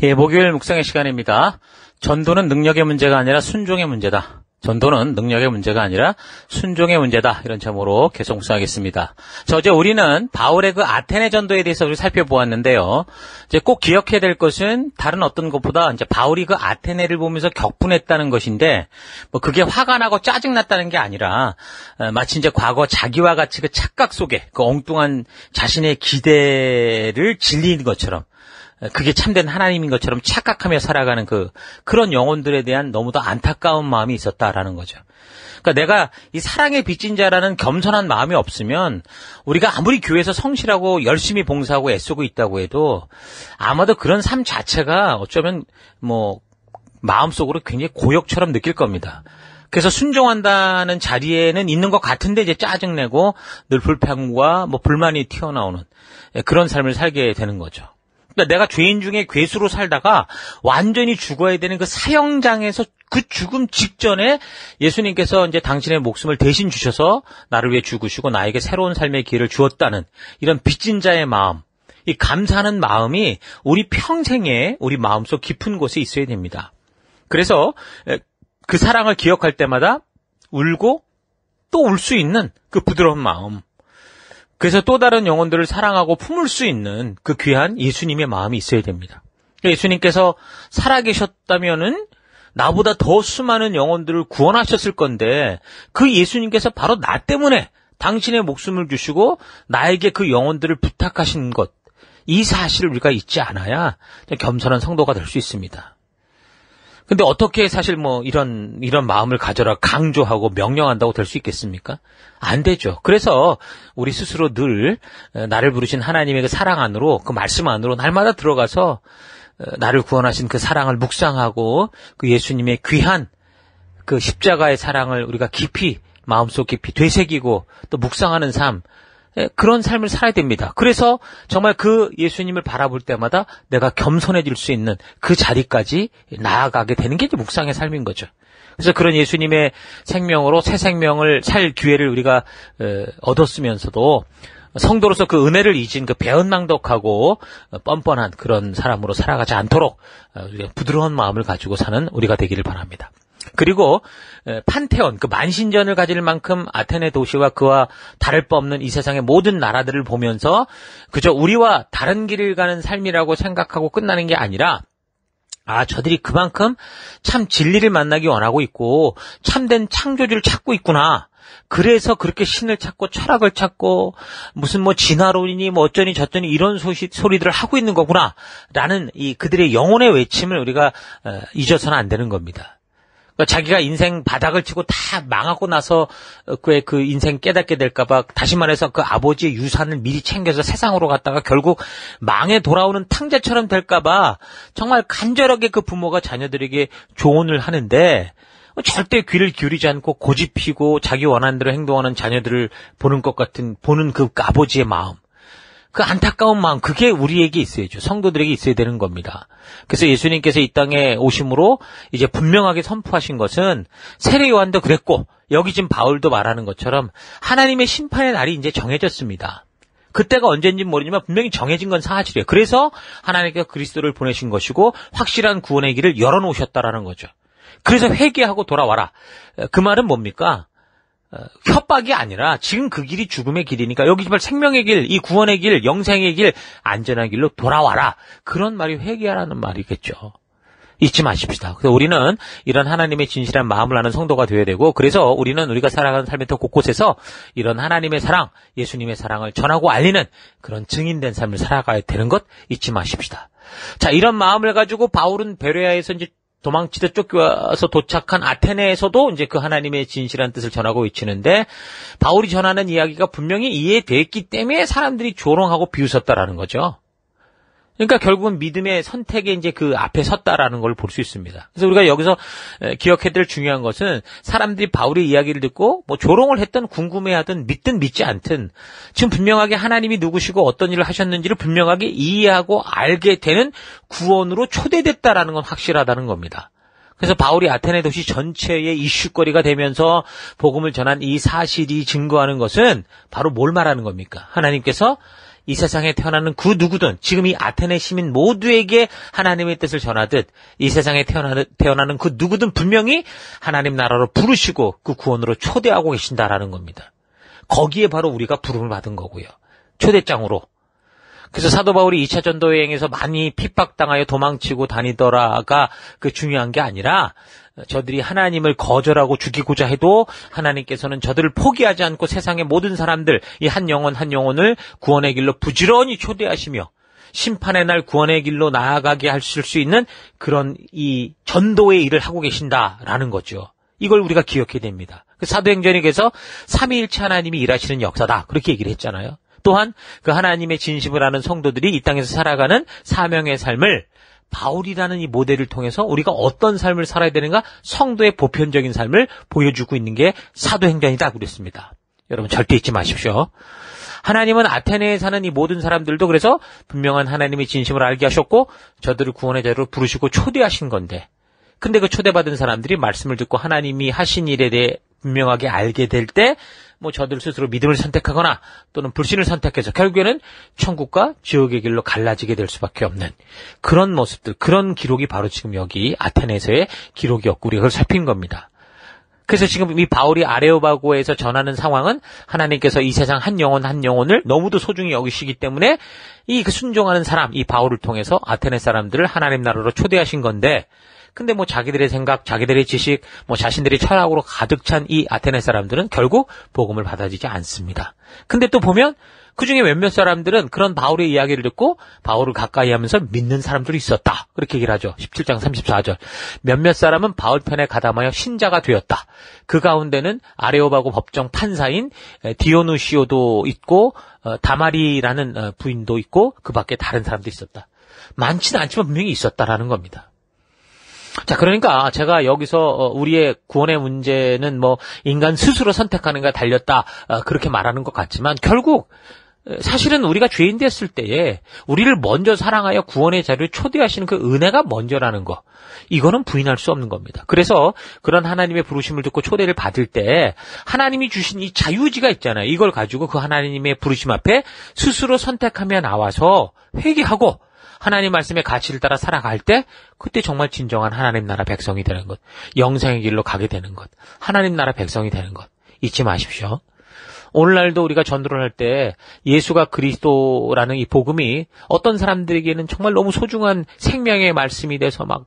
예, 목요일 묵상의 시간입니다. 전도는 능력의 문제가 아니라 순종의 문제다. 전도는 능력의 문제가 아니라 순종의 문제다. 이런 제목으로 계속 묵상하겠습니다. 자, 어제 우리는 바울의 그 아테네 전도에 대해서 우리 살펴보았는데요. 이제 꼭 기억해야 될 것은 다른 어떤 것보다 이제 바울이 그 아테네를 보면서 격분했다는 것인데, 뭐 그게 화가 나고 짜증났다는 게 아니라, 마치 이제 과거 자기와 같이 그 착각 속에 그 엉뚱한 자신의 기대를 질린 것처럼, 그게 참된 하나님인 것처럼 착각하며 살아가는 그런 영혼들에 대한 너무도 안타까운 마음이 있었다라는 거죠. 그러니까 내가 이 사랑의 빚진 자라는 겸손한 마음이 없으면 우리가 아무리 교회에서 성실하고 열심히 봉사하고 애쓰고 있다고 해도 아마도 그런 삶 자체가 어쩌면 뭐 마음속으로 굉장히 고역처럼 느낄 겁니다. 그래서 순종한다는 자리에는 있는 것 같은데 이제 짜증내고 늘 불평과 뭐 불만이 튀어나오는 그런 삶을 살게 되는 거죠. 그러니까 내가 죄인 중에 괴수로 살다가 완전히 죽어야 되는 그 사형장에서 그 죽음 직전에 예수님께서 이제 당신의 목숨을 대신 주셔서 나를 위해 죽으시고 나에게 새로운 삶의 기회를 주었다는 이런 빚진 자의 마음, 이 감사하는 마음이 우리 평생에 우리 마음속 깊은 곳에 있어야 됩니다. 그래서 그 사랑을 기억할 때마다 울고 또 울 수 있는 그 부드러운 마음, 그래서 또 다른 영혼들을 사랑하고 품을 수 있는 그 귀한 예수님의 마음이 있어야 됩니다. 예수님께서 살아계셨다면은 나보다 더 수많은 영혼들을 구원하셨을 건데 그 예수님께서 바로 나 때문에 당신의 목숨을 주시고 나에게 그 영혼들을 부탁하신 것, 이 사실을 우리가 잊지 않아야 겸손한 성도가 될 수 있습니다. 근데 어떻게 사실 뭐 이런 마음을 가져라 강조하고 명령한다고 될 수 있겠습니까? 안 되죠. 그래서 우리 스스로 늘 나를 부르신 하나님의 그 사랑 안으로, 그 말씀 안으로 날마다 들어가서 나를 구원하신 그 사랑을 묵상하고 그 예수님의 귀한 그 십자가의 사랑을 우리가 깊이 마음속 깊이 되새기고 또 묵상하는 삶, 그런 삶을 살아야 됩니다. 그래서 정말 그 예수님을 바라볼 때마다 내가 겸손해질 수 있는 그 자리까지 나아가게 되는 게 이제 묵상의 삶인 거죠. 그래서 그런 예수님의 생명으로 새 생명을 살 기회를 우리가 얻었으면서도 성도로서 그 은혜를 잊은 그 배은망덕하고 뻔뻔한 그런 사람으로 살아가지 않도록 부드러운 마음을 가지고 사는 우리가 되기를 바랍니다. 그리고 판테온, 그 만신전을 가질 만큼 아테네 도시와 그와 다를 바 없는 이 세상의 모든 나라들을 보면서 그저 우리와 다른 길을 가는 삶이라고 생각하고 끝나는 게 아니라, 저들이 그만큼 참 진리를 만나기 원하고 있고 참된 창조주를 찾고 있구나. 그래서 그렇게 신을 찾고 철학을 찾고 무슨 뭐 진화론이니 뭐 어쩌니 저쩌니 이런 소리들을 하고 있는 거구나 라는 이 그들의 영혼의 외침을 우리가 잊어서는 안 되는 겁니다. 그러니까 자기가 인생 바닥을 치고 다 망하고 나서 그 인생 깨닫게 될까봐, 다시 말해서 그 아버지의 유산을 미리 챙겨서 세상으로 갔다가 결국 망해 돌아오는 탕자처럼 될까봐 정말 간절하게 그 부모가 자녀들에게 조언을 하는데 절대 귀를 기울이지 않고 고집피고 자기 원하는 대로 행동하는 자녀들을 보는 그 아버지의 마음, 그 안타까운 마음, 그게 우리에게 있어야죠. 성도들에게 있어야 되는 겁니다. 그래서 예수님께서 이 땅에 오심으로 이제 분명하게 선포하신 것은 세례 요한도 그랬고 여기 지금 바울도 말하는 것처럼 하나님의 심판의 날이 이제 정해졌습니다. 그때가 언제인지는 모르지만 분명히 정해진 건 사실이에요. 그래서 하나님께서 그리스도를 보내신 것이고 확실한 구원의 길을 열어놓으셨다라는 거죠. 그래서 회개하고 돌아와라. 그 말은 뭡니까? 협박이 아니라 지금 그 길이 죽음의 길이니까 여기 정말 생명의 길, 이 구원의 길, 영생의 길, 안전한 길로 돌아와라. 그런 말이 회개하라는 말이겠죠. 잊지 마십시다. 그래서 우리는 이런 하나님의 진실한 마음을 아는 성도가 되어야 되고, 그래서 우리는 우리가 살아가는 삶의 더 곳곳에서 이런 하나님의 사랑, 예수님의 사랑을 전하고 알리는 그런 증인된 삶을 살아가야 되는 것 잊지 마십시다. 자, 이런 마음을 가지고 바울은 베레아에서 이제 도망치듯 쫓겨와서 도착한 아테네에서도 이제 그 하나님의 진실한 뜻을 전하고 외치는데, 바울이 전하는 이야기가 분명히 이해됐기 때문에 사람들이 조롱하고 비웃었다라는 거죠. 그러니까 결국은 믿음의 선택에 이제 그 앞에 섰다라는 걸 볼 수 있습니다. 그래서 우리가 여기서 기억해야 될 중요한 것은 사람들이 바울의 이야기를 듣고 뭐 조롱을 했든 궁금해하든 믿든 믿지 않든 지금 분명하게 하나님이 누구시고 어떤 일을 하셨는지를 분명하게 이해하고 알게 되는 구원으로 초대됐다라는 건 확실하다는 겁니다. 그래서 바울이 아테네 도시 전체의 이슈거리가 되면서 복음을 전한 이 사실이 증거하는 것은 바로 뭘 말하는 겁니까? 하나님께서 이 세상에 태어나는 그 누구든 지금 이 아테네 시민 모두에게 하나님의 뜻을 전하듯 이 세상에 태어나는 그 누구든 분명히 하나님 나라로 부르시고 그 구원으로 초대하고 계신다라는 겁니다. 거기에 바로 우리가 부름을 받은 거고요. 초대장으로. 그래서 사도 바울이 2차 전도 여행에서 많이 핍박당하여 도망치고 다니더라가 그 중요한 게 아니라 저들이 하나님을 거절하고 죽이고자 해도 하나님께서는 저들을 포기하지 않고 세상의 모든 사람들 이 한 영혼 한 영혼을 구원의 길로 부지런히 초대하시며 심판의 날 구원의 길로 나아가게 하실 수 있는 그런 이 전도의 일을 하고 계신다라는 거죠. 이걸 우리가 기억해야 됩니다. 사도행전에서 삼위일체 하나님이 일하시는 역사다. 그렇게 얘기를 했잖아요. 또한 그 하나님의 진심을 아는 성도들이 이 땅에서 살아가는 사명의 삶을 바울이라는 이 모델을 통해서 우리가 어떤 삶을 살아야 되는가 성도의 보편적인 삶을 보여주고 있는 게 사도행전이다 그랬습니다. 여러분 절대 잊지 마십시오. 하나님은 아테네에 사는 이 모든 사람들도 그래서 분명한 하나님의 진심을 알게 하셨고 저들을 구원의 자리로 부르시고 초대하신 건데 근데 그 초대받은 사람들이 말씀을 듣고 하나님이 하신 일에 대해 분명하게 알게 될 때 뭐 저들 스스로 믿음을 선택하거나 또는 불신을 선택해서 결국에는 천국과 지옥의 길로 갈라지게 될 수밖에 없는 그런 모습들, 그런 기록이 바로 지금 여기 아테네에서의 기록이었고 우리가 그걸 살핀 겁니다. 그래서 지금 이 바울이 아레오바고에서 전하는 상황은 하나님께서 이 세상 한 영혼 한 영혼을 너무도 소중히 여기시기 때문에 이 그 순종하는 사람, 이 바울을 통해서 아테네 사람들을 하나님 나라로 초대하신 건데 근데 뭐 자기들의 생각, 자기들의 지식, 뭐 자신들의 철학으로 가득 찬 이 아테네 사람들은 결국 복음을 받아들이지 않습니다. 근데 또 보면 그중에 몇몇 사람들은 그런 바울의 이야기를 듣고 바울을 가까이 하면서 믿는 사람들이 있었다. 그렇게 얘기를 하죠. 17장 34절. 몇몇 사람은 바울 편에 가담하여 신자가 되었다. 그 가운데는 아레오바고 법정 판사인 디오누시오도 있고 다마리라는 부인도 있고 그 밖에 다른 사람도 있었다. 많지는 않지만 분명히 있었다라는 겁니다. 자, 그러니까 제가 여기서 우리의 구원의 문제는 뭐 인간 스스로 선택하는 게 달렸다 그렇게 말하는 것 같지만 결국 사실은 우리가 죄인 됐을 때에 우리를 먼저 사랑하여 구원의 자리를 초대하시는 그 은혜가 먼저라는 거 이거는 부인할 수 없는 겁니다. 그래서 그런 하나님의 부르심을 듣고 초대를 받을 때 하나님이 주신 이 자유의지가 있잖아요. 이걸 가지고 그 하나님의 부르심 앞에 스스로 선택하며 나와서 회개하고 하나님 말씀의 가치를 따라 살아갈 때 그때 정말 진정한 하나님 나라 백성이 되는 것, 영생의 길로 가게 되는 것, 하나님 나라 백성이 되는 것 잊지 마십시오. 오늘날도 우리가 전도를 할 때 예수가 그리스도라는 이 복음이 어떤 사람들에게는 정말 너무 소중한 생명의 말씀이 돼서 막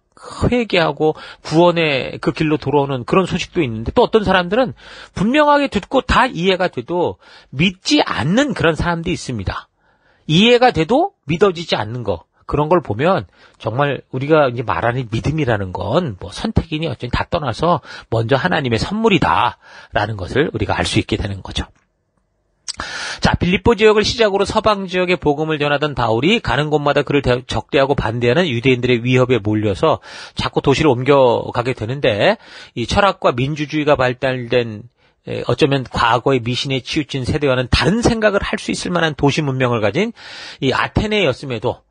회개하고 구원의 그 길로 돌아오는 그런 소식도 있는데 또 어떤 사람들은 분명하게 듣고 다 이해가 돼도 믿지 않는 그런 사람도 있습니다. 이해가 돼도 믿어지지 않는 거. 그런 걸 보면 정말 우리가 이제 말하는 믿음이라는 건 뭐 선택이니 어쩌니 다 떠나서 먼저 하나님의 선물이다라는 것을 우리가 알 수 있게 되는 거죠. 자, 빌립보 지역을 시작으로 서방 지역에 복음을 전하던 바울이 가는 곳마다 그를 적대하고 반대하는 유대인들의 위협에 몰려서 자꾸 도시를 옮겨가게 되는데 이 철학과 민주주의가 발달된 어쩌면 과거의 미신에 치우친 세대와는 다른 생각을 할 수 있을 만한 도시 문명을 가진 이 아테네였음에도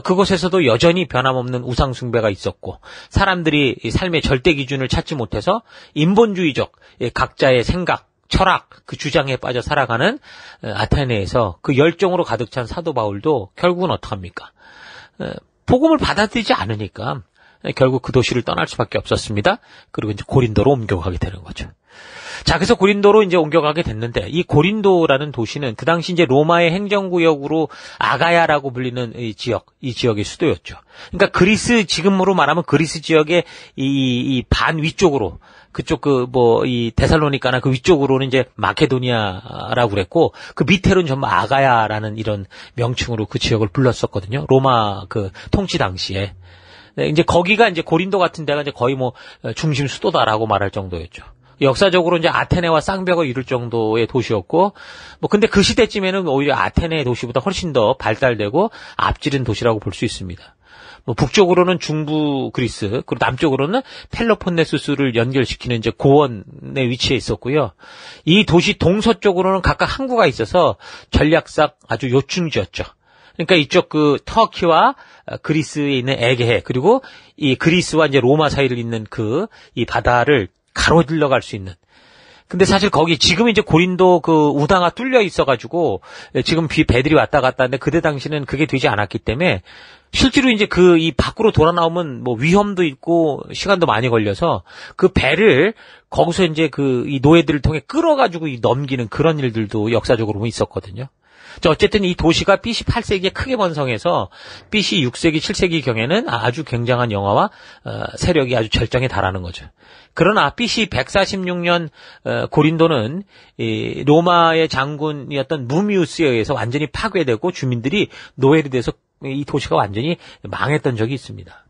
그곳에서도 여전히 변함없는 우상 숭배가 있었고 사람들이 삶의 절대 기준을 찾지 못해서 인본주의적 각자의 생각, 철학, 그 주장에 빠져 살아가는 아테네에서 그 열정으로 가득 찬 사도 바울도 결국은 어떡합니까? 복음을 받아들이지 않으니까 결국 그 도시를 떠날 수밖에 없었습니다. 그리고 이제 고린도로 옮겨가게 되는 거죠. 자, 그래서 고린도로 이제 옮겨가게 됐는데, 이 고린도라는 도시는 그 당시 이제 로마의 행정구역으로 아가야라고 불리는 이 지역의 수도였죠. 그러니까 그리스, 지금으로 말하면 그리스 지역의 이 반 위쪽으로, 그쪽 이 데살로니카나 그 위쪽으로는 이제 마케도니아라고 그랬고, 그 밑에로는 전부 아가야라는 이런 명칭으로 그 지역을 불렀었거든요. 로마 그 통치 당시에. 네, 이제 거기가 이제 고린도 같은 데가 이제 거의 뭐 중심 수도다라고 말할 정도였죠. 역사적으로 이제 아테네와 쌍벽을 이룰 정도의 도시였고, 뭐 근데 그 시대쯤에는 오히려 아테네 도시보다 훨씬 더 발달되고 앞지른 도시라고 볼 수 있습니다. 뭐 북쪽으로는 중부 그리스, 그리고 남쪽으로는 펠로폰네수스를 연결시키는 이제 고원에 위치해 있었고요. 이 도시 동서쪽으로는 각각 항구가 있어서 전략상 아주 요충지였죠. 그러니까 이쪽 그 터키와 그리스에 있는 에게해, 그리고 이 그리스와 이제 로마 사이를 잇는 이 바다를 가로질러 갈 수 있는 근데 사실 거기 지금 이제 고린도 그 우다가 뚫려 있어가지고 지금 배들이 왔다 갔다 하는데 그때 당시는 그게 되지 않았기 때문에 실제로 이제 그 이 밖으로 돌아 나오면 뭐 위험도 있고 시간도 많이 걸려서 그 배를 거기서 이제 그 이 노예들을 통해 끌어가지고 넘기는 그런 일들도 역사적으로 보면 있었거든요. 어쨌든 이 도시가 BC 8세기에 크게 번성해서 BC 6세기, 7세기 경에는 아주 굉장한 영화와 세력이 아주 절정에 달하는 거죠. 그러나 BC 146년 고린도는 이 로마의 장군이었던 무미우스에 의해서 완전히 파괴되고 주민들이 노예로 돼서 이 도시가 완전히 망했던 적이 있습니다.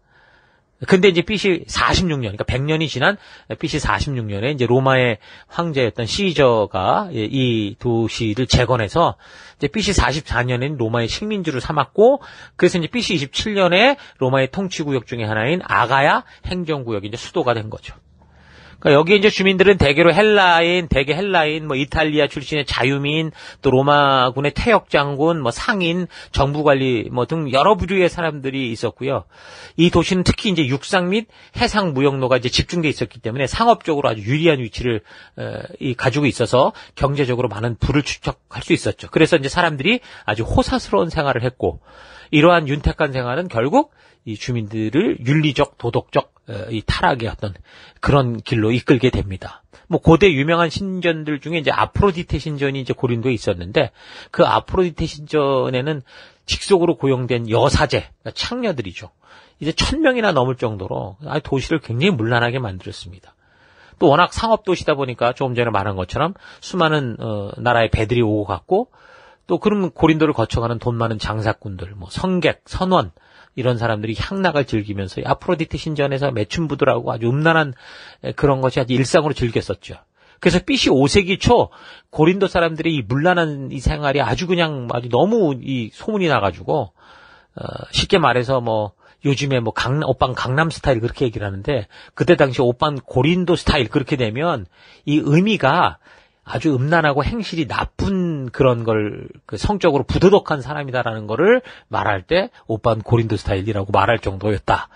근데 이제 BC 46년, 그러니까 100년이 지난 BC 46년에 이제 로마의 황제였던 시저가 이 도시를 재건해서 이제 BC 44년에는 로마의 식민지로 삼았고, 그래서 이제 BC 27년에 로마의 통치구역 중에 하나인 아가야 행정구역이 이제 수도가 된 거죠. 그러니까 여기 이제 주민들은 대개 헬라인, 뭐 이탈리아 출신의 자유민, 또 로마군의 태역 장군, 뭐 상인, 정부관리 뭐 등 여러 부류의 사람들이 있었고요. 이 도시는 특히 이제 육상 및 해상 무역로가 이제 집중돼 있었기 때문에 상업적으로 아주 유리한 위치를 가지고 있어서 경제적으로 많은 부를 축적할 수 있었죠. 그래서 이제 사람들이 아주 호사스러운 생활을 했고, 이러한 윤택한 생활은 결국 이 주민들을 윤리적, 도덕적 이 타락의 어떤 그런 길로 이끌게 됩니다. 뭐 고대 유명한 신전들 중에 이제 아프로디테 신전이 이제 고린도에 있었는데, 그 아프로디테 신전에는 직속으로 고용된 여사제, 그러니까 창녀들이죠. 이제 1000명이나 넘을 정도로 도시를 굉장히 문란하게 만들었습니다. 또 워낙 상업 도시다 보니까 조금 전에 말한 것처럼 수많은 나라의 배들이 오고 갔고, 또 그럼 고린도를 거쳐가는 돈 많은 장사꾼들, 뭐 성객, 선원 이런 사람들이 향락을 즐기면서 아프로디테 신전에서 매춘부들하고 아주 음란한 그런 것이 아주 일상으로 즐겼었죠. 그래서 BC 5세기 초 고린도 사람들의 이 문란한 이 생활이 아주 너무 이 소문이 나가지고 쉽게 말해서 뭐 요즘에 뭐 오빤 강남 스타일 그렇게 얘기를 하는데, 그때 당시 오빤 고린도 스타일 그렇게 되면 이 의미가 아주 음란하고 행실이 나쁜 그런 걸, 그 성적으로 부도덕한 사람이다라는 거를 말할 때 오빤 고린도 스타일이라고 말할 정도였다.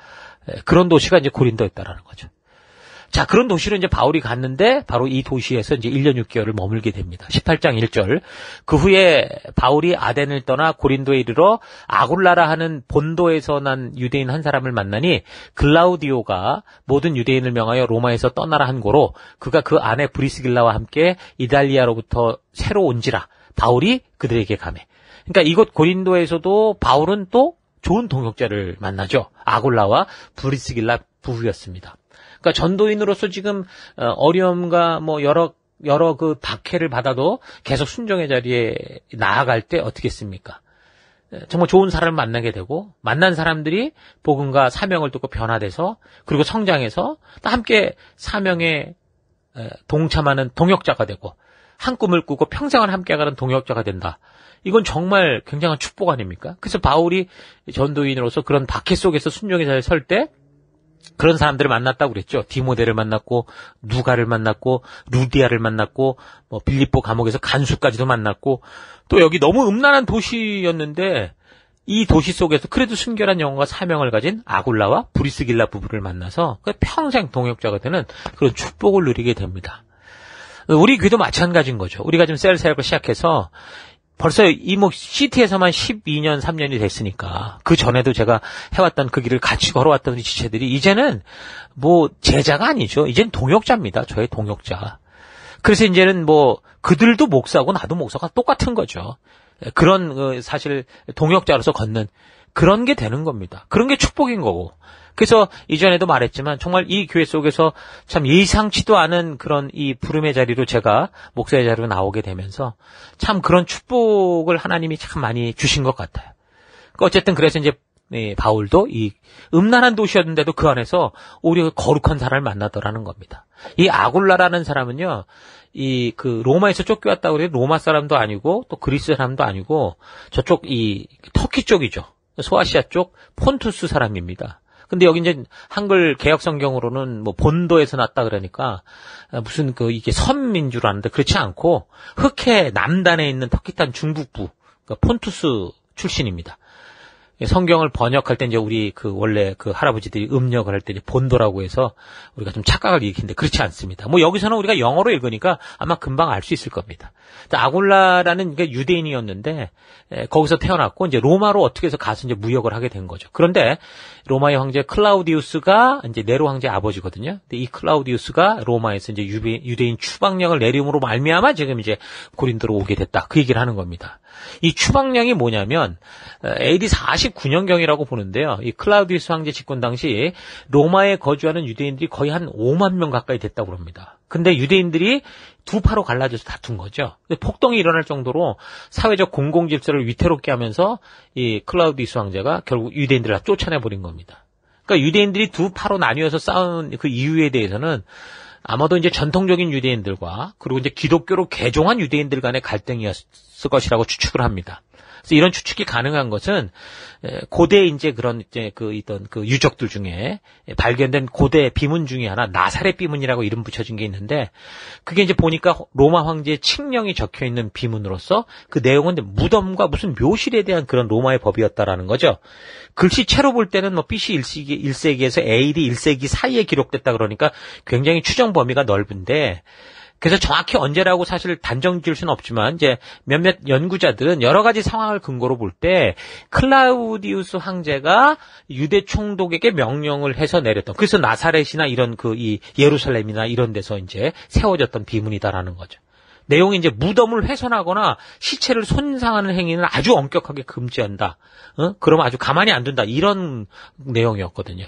그런 도시가 이제 고린도였다라는 거죠. 자, 그런 도시로 이제 바울이 갔는데 바로 이 도시에서 이제 1년 6개월을 머물게 됩니다. 18장 1절. 그 후에 바울이 아덴을 떠나 고린도에 이르러 아굴라라 하는 본도에서 난 유대인 한 사람을 만나니, 글라우디오가 모든 유대인을 명하여 로마에서 떠나라 한 고로 그가 그 아내 브리스길라와 함께 이달리아로부터 새로 온지라 바울이 그들에게 가매. 그러니까 이곳 고린도에서도 바울은 또 좋은 동역자를 만나죠. 아굴라와 브리스길라 부부였습니다. 그러니까 전도인으로서 지금 어려움과 뭐 여러 그 박해를 받아도 계속 순종의 자리에 나아갈 때 어떻겠습니까? 정말 좋은 사람을 만나게 되고, 만난 사람들이 복음과 사명을 듣고 변화돼서, 그리고 성장해서 또 함께 사명에 동참하는 동역자가 되고, 한 꿈을 꾸고 평생을 함께가는 동역자가 된다. 이건 정말 굉장한 축복 아닙니까? 그래서 바울이 전도인으로서 그런 박해 속에서 순종의 자리에 설 때 그런 사람들을 만났다고 그랬죠. 디모데를 만났고, 누가를 만났고, 루디아를 만났고, 뭐 빌립보 감옥에서 간수까지도 만났고, 또 여기 너무 음란한 도시였는데 이 도시 속에서 그래도 순결한 영혼과 사명을 가진 아굴라와 브리스길라 부부를 만나서 평생 동역자가 되는 그런 축복을 누리게 됩니다. 우리 교회도 마찬가지인 거죠. 우리가 지금 셀 사역을 시작해서 벌써 이목 시티에서만 12년, 3년이 됐으니까, 그 전에도 제가 해왔던 그 길을 같이 걸어왔던 지체들이 이제는 뭐 제자가 아니죠. 이제는 동역자입니다. 저의 동역자. 그래서 이제는 뭐 그들도 목사고 나도 목사가 똑같은 거죠. 그런 사실 동역자로서 걷는 그런 게 되는 겁니다. 그런 게 축복인 거고. 그래서 이전에도 말했지만 정말 이 교회 속에서 참 예상치도 않은 그런 이 부름의 자리로 제가 목사의 자리로 나오게 되면서 참 그런 축복을 하나님이 참 많이 주신 것 같아요. 어쨌든 그래서 이제 바울도 이 음란한 도시였는데도 그 안에서 오히려 거룩한 사람을 만나더라는 겁니다. 이 아굴라라는 사람은요, 이 그 로마에서 쫓겨왔다고 그래도 로마 사람도 아니고 또 그리스 사람도 아니고 저쪽 이 터키 쪽이죠. 소아시아 쪽 폰투스 사람입니다. 근데 여기 이제 한글 개역 성경으로는 뭐 본도에서 났다 그러니까 무슨 이게 섬인 줄 아는데 그렇지 않고 흑해 남단에 있는 터키 땅 중북부, 그러니까 폰투스 출신입니다. 성경을 번역할 때 이제 우리 그 원래 그 할아버지들이 음력을 할 때 이제 본도라고 해서 우리가 좀 착각을 일으키는데 그렇지 않습니다. 뭐 여기서는 우리가 영어로 읽으니까 아마 금방 알 수 있을 겁니다. 아굴라라는 게 유대인이었는데 거기서 태어났고 이제 로마로 어떻게 해서 가서 이제 무역을 하게 된 거죠. 그런데 로마의 황제 클라우디우스가 이제 네로 황제 아버지거든요. 근데 이 클라우디우스가 로마에서 이제 유대인 추방령을 내림으로 말미암아 지금 이제 고린도로 오게 됐다. 그 얘기를 하는 겁니다. 이 추방령이 뭐냐면 AD 49년경이라고 보는데요. 이 클라우디우스 황제 집권 당시 로마에 거주하는 유대인들이 거의 한 5만 명 가까이 됐다고 합니다. 근데 유대인들이 두 파로 갈라져서 다툰 거죠. 근데 폭동이 일어날 정도로 사회적 공공질서를 위태롭게 하면서 이 클라우디우스 황제가 결국 유대인들을 다 쫓아내버린 겁니다. 그러니까 유대인들이 두 파로 나뉘어서 싸운 그 이유에 대해서는 아마도 이제 전통적인 유대인들과 그리고 이제 기독교로 개종한 유대인들 간의 갈등이었을 것이라고 추측을 합니다. 그래서 이런 추측이 가능한 것은 고대 이제 그런 이제 그 있던 그 유적들 중에 발견된 고대 비문 중에 하나 나사렛 비문이라고 이름 붙여진 게 있는데 그게 이제 보니까 로마 황제의 칙령이 적혀 있는 비문으로서 그 내용은 무덤과 무슨 묘실에 대한 그런 로마의 법이었다라는 거죠. 글씨체로 볼 때는 뭐 BC 1세기에서 AD 1세기 사이에 기록됐다 그러니까 굉장히 추정 범위가 넓은데 그래서 정확히 언제라고 사실 단정 지을 수는 없지만 이제 몇몇 연구자들은 여러 가지 상황을 근거로 볼 때 클라우디우스 황제가 유대 총독에게 명령을 해서 내렸던 그래서 나사렛이나 이런 그 이 예루살렘이나 이런 데서 이제 세워졌던 비문이다라는 거죠. 내용이 이제 무덤을 훼손하거나 시체를 손상하는 행위는 아주 엄격하게 금지한다. 그러면 아주 가만히 안 둔다. 이런 내용이었거든요.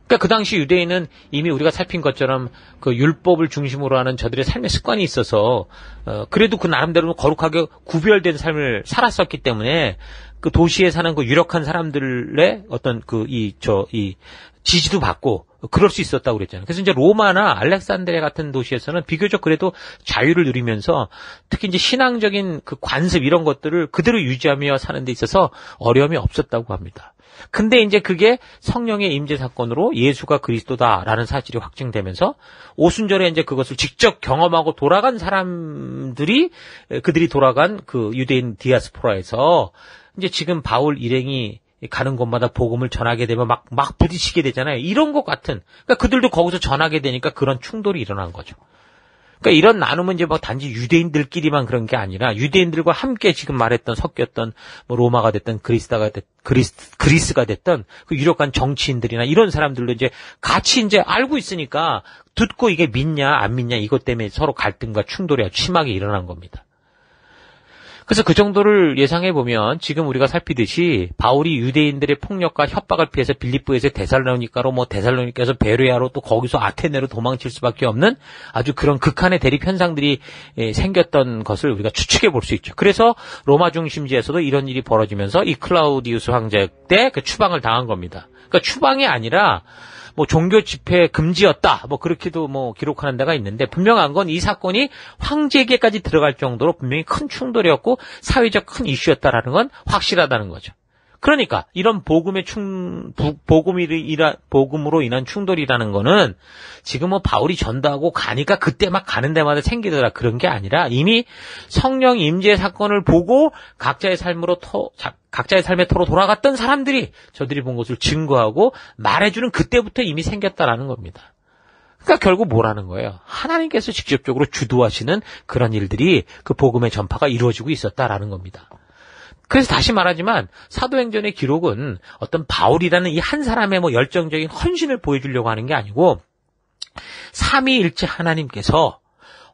그러니까 그 당시 유대인은 이미 우리가 살핀 것처럼 그 율법을 중심으로 하는 저들의 삶의 습관이 있어서 그래도 그 나름대로 거룩하게 구별된 삶을 살았었기 때문에 그 도시에 사는 그 유력한 사람들의 어떤 이 지지도 받고 그럴 수 있었다고 그랬잖아요. 그래서 이제 로마나 알렉산드리아 같은 도시에서는 비교적 그래도 자유를 누리면서 특히 이제 신앙적인 그 관습 이런 것들을 그대로 유지하며 사는 데 있어서 어려움이 없었다고 합니다. 근데 이제 그게 성령의 임재 사건으로 예수가 그리스도다라는 사실이 확증되면서 오순절에 이제 그것을 직접 경험하고 돌아간 사람들이 그들이 돌아간 그 유대인 디아스포라에서 이제 지금 바울 일행이 가는 곳마다 복음을 전하게 되면 막 부딪히게 되잖아요. 이런 것 같은. 그러니까 그들도 거기서 전하게 되니까 그런 충돌이 일어난 거죠. 그러니까 이런 나눔은 이제 뭐 단지 유대인들끼리만 그런 게 아니라 유대인들과 함께 지금 말했던 섞였던 뭐 로마가 됐든 그리스가 됐던 그 유력한 정치인들이나 이런 사람들도 이제 같이 이제 알고 있으니까 듣고 이게 믿냐 안 믿냐 이것 때문에 서로 갈등과 충돌이 아주 심하게 일어난 겁니다. 그래서 그 정도를 예상해 보면 지금 우리가 살피듯이 바울이 유대인들의 폭력과 협박을 피해서 빌립보에서 데살로니가로 데살로니가에서 베레아로 또 거기서 아테네로 도망칠 수밖에 없는 아주 그런 극한의 대립 현상들이 생겼던 것을 우리가 추측해 볼 수 있죠. 그래서 로마 중심지에서도 이런 일이 벌어지면서 이 클라우디우스 황제 때 그 추방을 당한 겁니다. 그러니까 추방이 아니라 뭐 종교 집회 금지였다. 뭐 그렇게도 뭐 기록하는 데가 있는데 분명한 건 이 사건이 황제에게까지 들어갈 정도로 분명히 큰 충돌이었고 사회적 큰 이슈였다라는 건 확실하다는 거죠. 그러니까 이런 복음으로 인한 충돌이라는 거는 지금 뭐 바울이 전도하고 가니까 그때 막 가는 데마다 생기더라 그런 게 아니라 이미 성령 임재 사건을 보고 각자의 삶에 토로 돌아갔던 사람들이 저들이 본 것을 증거하고 말해주는 그때부터 이미 생겼다라는 겁니다. 그러니까 결국 뭐라는 거예요? 하나님께서 직접적으로 주도하시는 그런 일들이 그 복음의 전파가 이루어지고 있었다라는 겁니다. 그래서 다시 말하지만 사도행전의 기록은 어떤 바울이라는 이 한 사람의 뭐 열정적인 헌신을 보여주려고 하는 게 아니고 삼위일체 하나님께서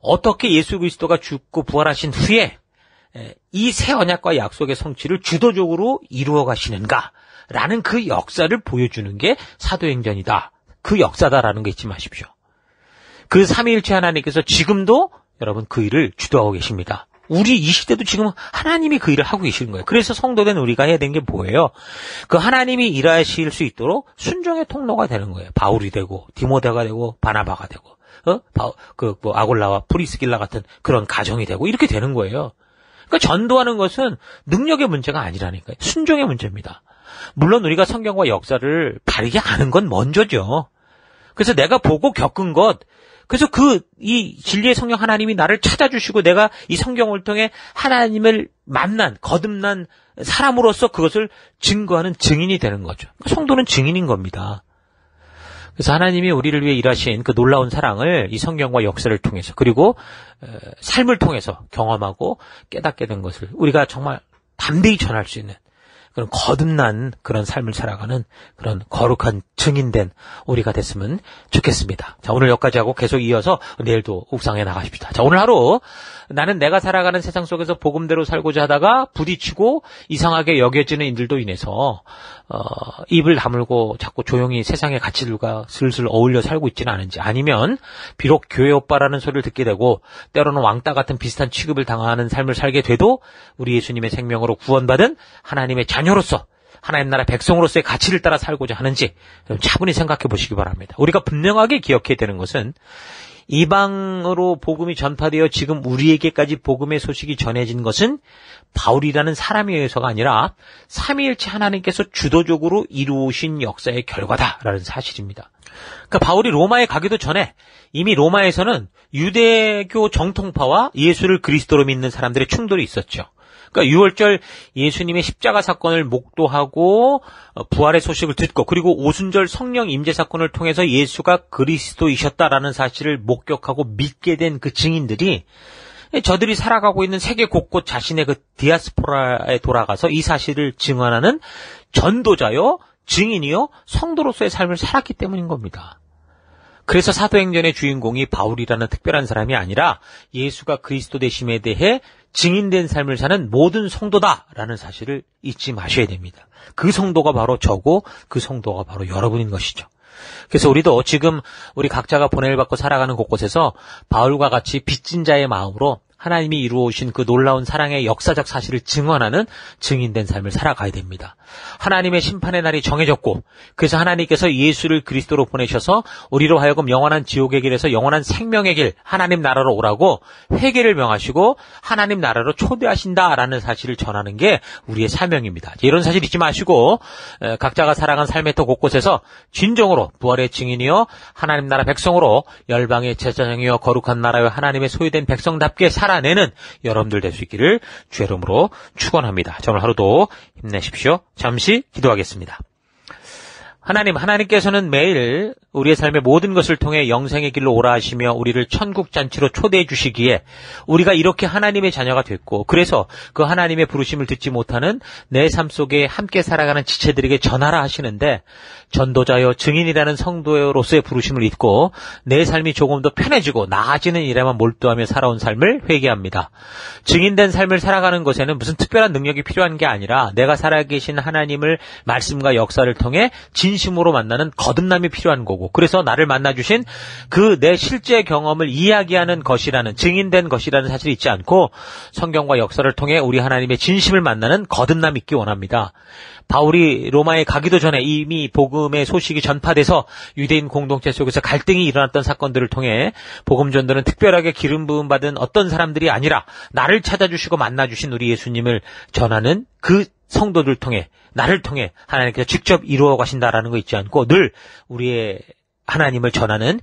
어떻게 예수 그리스도가 죽고 부활하신 후에 이 새 언약과 약속의 성취를 주도적으로 이루어 가시는가라는 그 역사를 보여주는 게 사도행전이다. 그 역사다라는 거 잊지 마십시오. 그 삼위일체 하나님께서 지금도 여러분 그 일을 주도하고 계십니다. 우리 이 시대도 지금 하나님이 그 일을 하고 계시는 거예요. 그래서 성도된 우리가 해야 되는 게 뭐예요? 그 하나님이 일하실 수 있도록 순종의 통로가 되는 거예요. 바울이 되고 디모데가 되고 바나바가 되고 아골라와 프리스길라 같은 그런 가정이 되고 이렇게 되는 거예요. 그러니까 전도하는 것은 능력의 문제가 아니라니까요. 순종의 문제입니다. 물론 우리가 성경과 역사를 바르게 아는 건 먼저죠. 그래서 내가 보고 겪은 것, 그래서 이 진리의 성령 하나님이 나를 찾아주시고 내가 이 성경을 통해 하나님을 거듭난 사람으로서 그것을 증거하는 증인이 되는 거죠. 성도는 증인인 겁니다. 그래서 하나님이 우리를 위해 일하신 그 놀라운 사랑을 이 성경과 역사를 통해서 그리고 삶을 통해서 경험하고 깨닫게 된 것을 우리가 정말 담대히 전할 수 있는 그런 거듭난 그런 삶을 살아가는 그런 거룩한 증인된 우리가 됐으면 좋겠습니다. 자, 오늘 여기까지 하고 계속 이어서 내일도 옥상에 나가십시다. 자, 오늘 하루 나는 내가 살아가는 세상 속에서 복음대로 살고자 하다가 부딪히고 이상하게 여겨지는 일들도 인해서 입을 다물고 자꾸 조용히 세상의 가치들과 슬슬 어울려 살고 있지는 않은지, 아니면 비록 교회 오빠라는 소리를 듣게 되고 때로는 왕따 같은 비슷한 취급을 당하는 삶을 살게 돼도 우리 예수님의 생명으로 구원받은 하나님의 자녀로서 하나님 나라 백성으로서의 가치를 따라 살고자 하는지 차분히 생각해 보시기 바랍니다. 우리가 분명하게 기억해야 되는 것은 이방으로 복음이 전파되어 지금 우리에게까지 복음의 소식이 전해진 것은 바울이라는 사람에 의해서가 아니라 삼위일체 하나님께서 주도적으로 이루신 역사의 결과다라는 사실입니다. 그러니까 바울이 로마에 가기도 전에 이미 로마에서는 유대교 정통파와 예수를 그리스도로 믿는 사람들의 충돌이 있었죠. 그러니까 6월절 예수님의 십자가 사건을 목도하고 부활의 소식을 듣고, 그리고 오순절 성령 임재 사건을 통해서 예수가 그리스도이셨다라는 사실을 목격하고 믿게 된 그 증인들이 저들이 살아가고 있는 세계 곳곳 자신의 그 디아스포라에 돌아가서 이 사실을 증언하는 전도자요, 증인이요, 성도로서의 삶을 살았기 때문인 겁니다. 그래서 사도행전의 주인공이 바울이라는 특별한 사람이 아니라 예수가 그리스도 되심에 대해 증인된 삶을 사는 모든 성도다라는 사실을 잊지 마셔야 됩니다. 그 성도가 바로 저고 그 성도가 바로 여러분인 것이죠. 그래서 우리도 지금 우리 각자가 보냄을 받고 살아가는 곳곳에서 바울과 같이 빚진 자의 마음으로 하나님이 이루어오신 그 놀라운 사랑의 역사적 사실을 증언하는 증인된 삶을 살아가야 됩니다. 하나님의 심판의 날이 정해졌고, 그래서 하나님께서 예수를 그리스도로 보내셔서 우리로 하여금 영원한 지옥의 길에서 영원한 생명의 길, 하나님 나라로 오라고 회개를 명하시고 하나님 나라로 초대하신다라는 사실을 전하는 게 우리의 사명입니다. 이런 사실 잊지 마시고 각자가 살아간 삶의 터 곳곳에서 진정으로 부활의 증인이요 하나님 나라 백성으로 열방의 제사장이요 거룩한 나라요 하나님의 소유된 백성답게 살아내는 여러분들 될 수 있기를 주의 이름으로 축원합니다. 자, 오늘 하루도 힘내십시오. 잠시 기도하겠습니다. 하나님께서는 매일 우리의 삶의 모든 것을 통해 영생의 길로 오라 하시며 우리를 천국 잔치로 초대해 주시기에 우리가 이렇게 하나님의 자녀가 됐고, 그래서 그 하나님의 부르심을 듣지 못하는 내 삶 속에 함께 살아가는 지체들에게 전하라 하시는데, 전도자여 증인이라는 성도로서의 부르심을 잊고 내 삶이 조금 더 편해지고 나아지는 일에만 몰두하며 살아온 삶을 회개합니다. 증인된 삶을 살아가는 것에는 무슨 특별한 능력이 필요한 게 아니라 내가 살아계신 하나님을 말씀과 역사를 통해 진심으로 만나는 거듭남이 필요한 거고, 그래서 나를 만나주신 그 내 실제 경험을 이야기하는 것이라는, 증인된 것이라는 사실을 잊지 않고 성경과 역사를 통해 우리 하나님의 진심을 만나는 거듭남이 있기 원합니다. 바울이 로마에 가기도 전에 이미 복음의 소식이 전파돼서 유대인 공동체 속에서 갈등이 일어났던 사건들을 통해 복음 전도는 특별하게 기름 부음 받은 어떤 사람들이 아니라 나를 찾아주시고 만나주신 우리 예수님을 전하는 그 성도들 통해, 나를 통해 하나님께서 직접 이루어 가신다라는 거 잊지 않고 늘 우리의 하나님을 전하는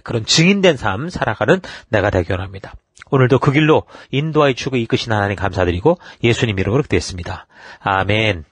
그런 증인된 삶 살아가는 내가 되기 원합니다. 오늘도 그 길로 인도하여 주고 이끄신 하나님 감사드리고 예수님 이름으로 기도했습니다. 아멘.